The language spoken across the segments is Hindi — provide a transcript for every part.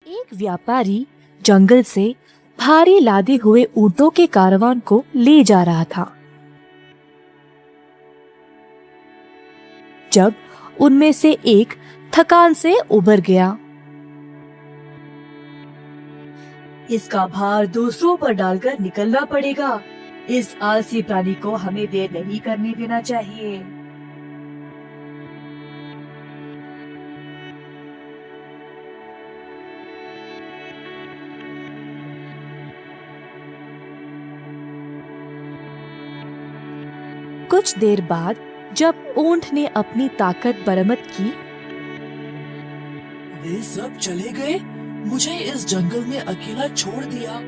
एक व्यापारी जंगल से भारी लादे हुए ऊंटों के कारवान को ले जा रहा था। जब उनमें से एक थकान से उबर गया, इसका भार दूसरों पर डालकर निकलना पड़ेगा। इस आलसी प्राणी को हमें देर नहीं करने देना चाहिए। कुछ देर बाद जब ऊंट ने अपनी ताकत बरामद की, वे सब चले गए, मुझे इस जंगल में अकेला छोड़ दिया।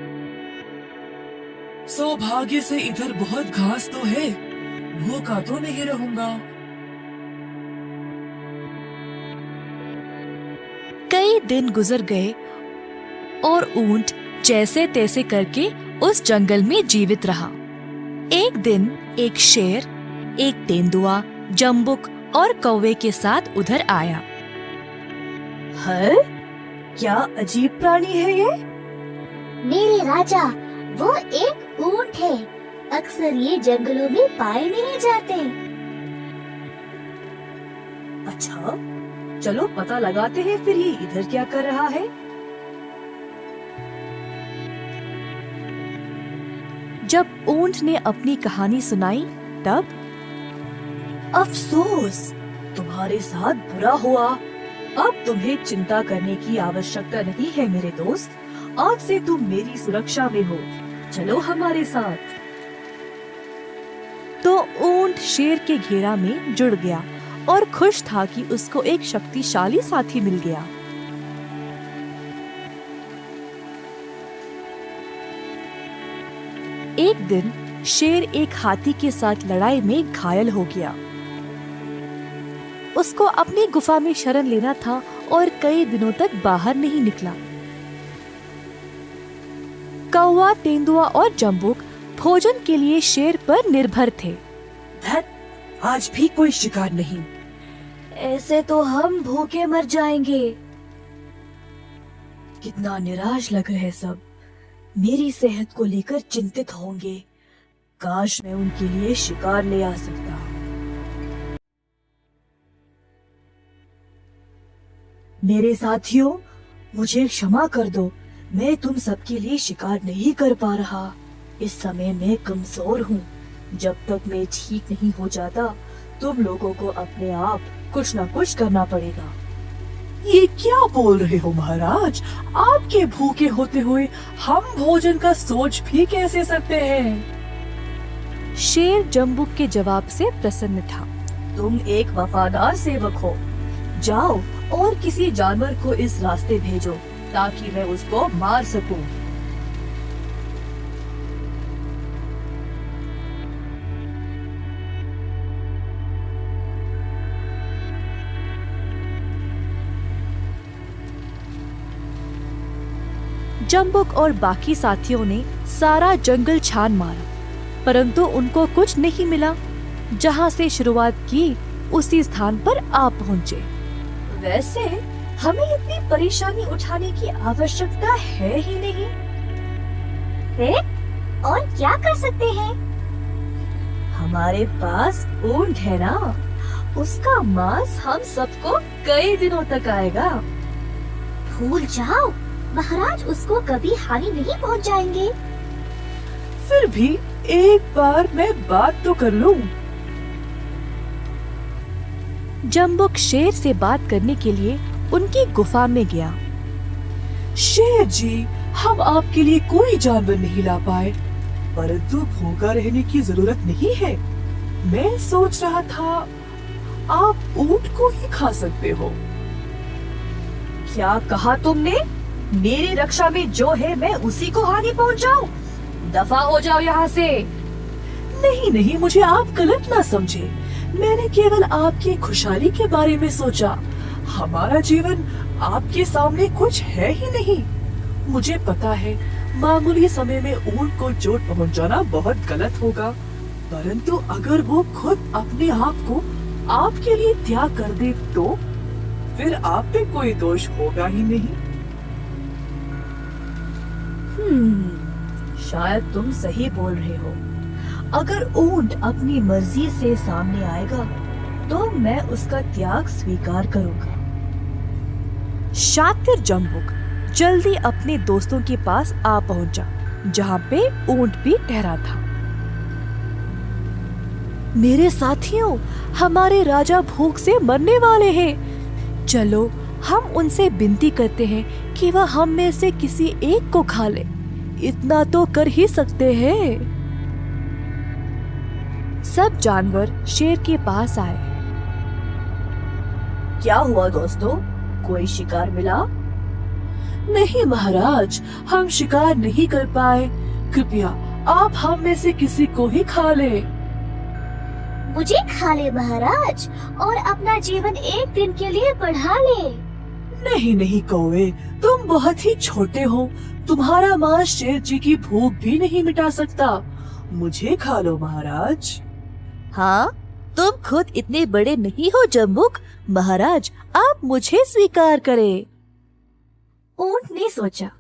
सौभाग्य से इधर बहुत घास तो है, भूखा तो नहीं रहूंगा। कई दिन गुजर गए और ऊंट जैसे तैसे करके उस जंगल में जीवित रहा। एक दिन एक शेर, एक तेंदुआ, जंबुक और कौवे के साथ उधर आया। है? क्या अजीब प्राणी है ये? मेरे राजा, वो एक ऊंट है। अक्सर ये जंगलों में पाए नहीं जाते। अच्छा, चलो पता लगाते हैं फिर ये इधर क्या कर रहा है। जब ऊंट ने अपनी कहानी सुनाई तब अफसोस, तुम्हारे साथ बुरा हुआ। अब तुम्हें चिंता करने की आवश्यकता नहीं है मेरे दोस्त। आज से तुम मेरी सुरक्षा में हो। चलो हमारे साथ। तो ऊंट शेर के घेरा में जुड़ गया और खुश था कि उसको एक शक्तिशाली साथी मिल गया। एक दिन शेर एक हाथी के साथ लड़ाई में घायल हो गया। उसको अपनी गुफा में शरण लेना था और कई दिनों तक बाहर नहीं निकला। कौवा, तेंदुआ और जंबुक भोजन के लिए शेर पर निर्भर थे। आज भी कोई शिकार नहीं। ऐसे तो हम भूखे मर जाएंगे। कितना निराश लग रहे सब। मेरी सेहत को लेकर चिंतित होंगे। काश मैं उनके लिए शिकार ले आ सकता। मेरे साथियों, मुझे क्षमा कर दो। मैं तुम सबके लिए शिकार नहीं कर पा रहा। इस समय मैं कमजोर हूँ। जब तक मैं ठीक नहीं हो जाता, तुम लोगों को अपने आप कुछ न कुछ करना पड़ेगा। ये क्या बोल रहे हो महाराज? आपके भूखे होते हुए हम भोजन का सोच भी कैसे सकते हैं? शेर जंबुक के जवाब से प्रसन्न था। तुम एक वफादार सेवक हो। जाओ और किसी जानवर को इस रास्ते भेजो ताकि मैं उसको मार सकूं। जंबुक और बाकी साथियों ने सारा जंगल छान मारा, परंतु उनको कुछ नहीं मिला। जहाँ से शुरुआत की उसी स्थान पर आ पहुँचे। वैसे हमें इतनी परेशानी उठाने की आवश्यकता है ही नहीं। फिर और क्या कर सकते हैं? हमारे पास ऊंट है ना, उसका मांस हम सबको कई दिनों तक आएगा। भूल जाओ, महाराज उसको कभी हानि नहीं पहुंचाएंगे। फिर भी एक बार मैं बात तो कर लूं। जंबुक शेर से बात करने के लिए उनकी गुफा में गया। शेर जी, हम आपके लिए कोई जानवर नहीं ला पाए, परंतु भूखा रहने की जरूरत नहीं है। मैं सोच रहा था आप ऊंट को ही खा सकते हो। क्या कहा तुमने? मेरी रक्षा में जो है मैं उसी को हानि पहुंचाऊं? दफा हो जाओ यहाँ से। नहीं नहीं, मुझे आप गलत ना समझे। मैंने केवल आपकी खुशहाली के बारे में सोचा। हमारा जीवन आपके सामने कुछ है ही नहीं। मुझे पता है मामूली समय में ऊंट को चोट पहुंचाना बहुत गलत होगा, परंतु अगर वो खुद अपने आप को आपके लिए त्याग कर दे तो फिर आप पे कोई दोष होगा ही नहीं। शायद तुम सही बोल रहे हो। अगर ऊंट अपनी मर्जी से सामने आएगा तो मैं उसका त्याग स्वीकार करूंगा। शातिर जम्बुक जल्दी अपने दोस्तों के पास आ पहुंचा, जहां पे ऊंट भी ठहरा था। मेरे साथियों, हमारे राजा भूख से मरने वाले हैं। चलो हम उनसे विनती करते हैं कि वह हम में से किसी एक को खा ले। इतना तो कर ही सकते हैं। सब जानवर शेर के पास आए। क्या हुआ दोस्तों, कोई शिकार मिला? नहीं महाराज, हम शिकार नहीं कर पाए। कृपया आप हम में से किसी को ही खा ले। मुझे खा ले महाराज, और अपना जीवन एक दिन के लिए बढ़ा ले। नहीं नहीं कौवे, तुम बहुत ही छोटे हो। तुम्हारा मांस शेर जी की भूख भी नहीं मिटा सकता। मुझे खा लो महाराज। हाँ, तुम खुद इतने बड़े नहीं हो जम्बुक। महाराज, आप मुझे स्वीकार करें। ऊंट ने सोचा।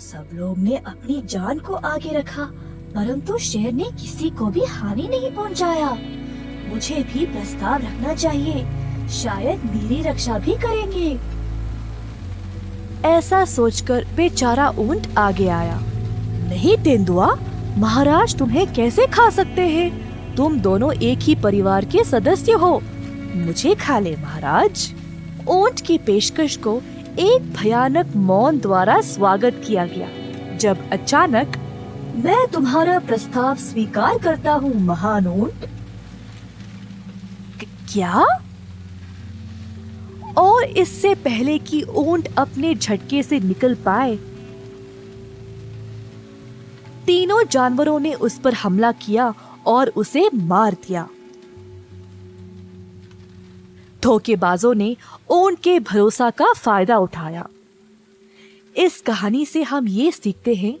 सब लोग ने अपनी जान को आगे रखा, परंतु शेर ने किसी को भी हानि नहीं पहुंचाया। मुझे भी प्रस्ताव रखना चाहिए, शायद मेरी रक्षा भी करेंगे। ऐसा सोचकर बेचारा ऊंट आगे आया। नहीं तेंदुआ, महाराज तुम्हें कैसे खा सकते हैं? तुम दोनों एक ही परिवार के सदस्य हो। मुझे खा ले महाराज। ऊंट की पेशकश को एक भयानक मौन द्वारा स्वागत किया गया, जब अचानक, मैं तुम्हारा प्रस्ताव स्वीकार करता हूँ महान ऊंट। क्या? और इससे पहले कि ऊंट अपने झटके से निकल पाए, तीनों जानवरों ने उस पर हमला किया और उसे मार दिया। धोखेबाजों ने ऊंट के भरोसा का फायदा उठाया। इस कहानी से हम ये सीखते हैं